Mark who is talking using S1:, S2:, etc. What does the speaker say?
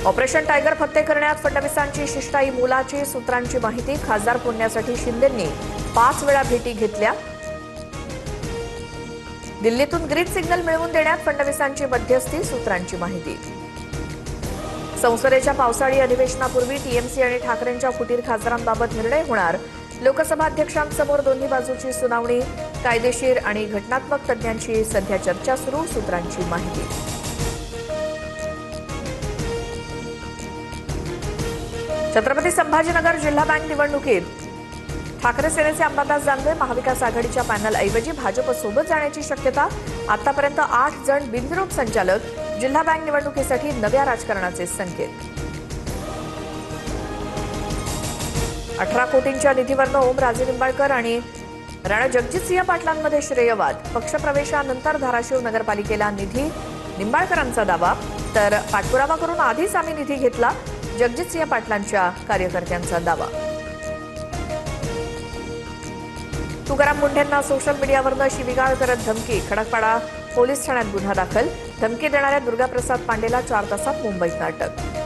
S1: Operation tiger फत्ते करण्यात फडणवीसांची शिष्टाई मोलाची, सूत्रांची माहिती. खासदार फोडण्यासाठी शिंदेंनी 5 वेळा भेटी घेतल्या. दिल्लीतून ग्रीन सिग्नल मिळवून देण्यात फडणवीसांची मध्यस्थी, सूत्रांची माहिती. संसदेच्या पावसाळी अधिवेशनापूर्वी टीएमसी आणि ठाकरेंच्या फुटीर खासदारांबाबत निर्णय होणार. लोकसभा अध्यक्षांसमोर दोन्ही बाजूची सुनावणी. कायदेशीर आणि घटनात्मक तज्ज्ञांची सध्या चर्चा सुरू, सूत्रांची माहिती. छत्रपती संभाजीनगर जिल्हा बँक निवडणुकीत ठाकरे सेनेचे अंबादास दानवे महाविकास आघाडीच्या पॅनलऐवजी भाजपसोबत जाण्याची शक्यता. आतापर्यंत 8 जण बिनविरोध संचालक. जिल्हा बँक निवडणुकीसाठी नव्या राजकारणाचे संकेत. 18 कोटींच्या निधीवरनं ओमराजे निंबाळकर आणि राणा जगजितसिंह पाटलांमध्ये श्रेयवाद. पक्षप्रवेशानंतर धाराशिव नगरपालिकेला निधी, निंबाळकरांचा दावा. तर पाठपुरावा करून आधीच आम्ही निधी घेतला, जगजितसिंह पाटलांच्या कार्यकर्त्यांचा दावा. तुकाराम मुंढेंना सोशल मीडियावरनं शिवीगाळ करत धमकी. खडकपाडा पोलीस ठाण्यात गुन्हा दाखल. धमकी देणाऱ्या दुर्गाप्रसाद पांडेला 4 तासात मुंबईत अटक.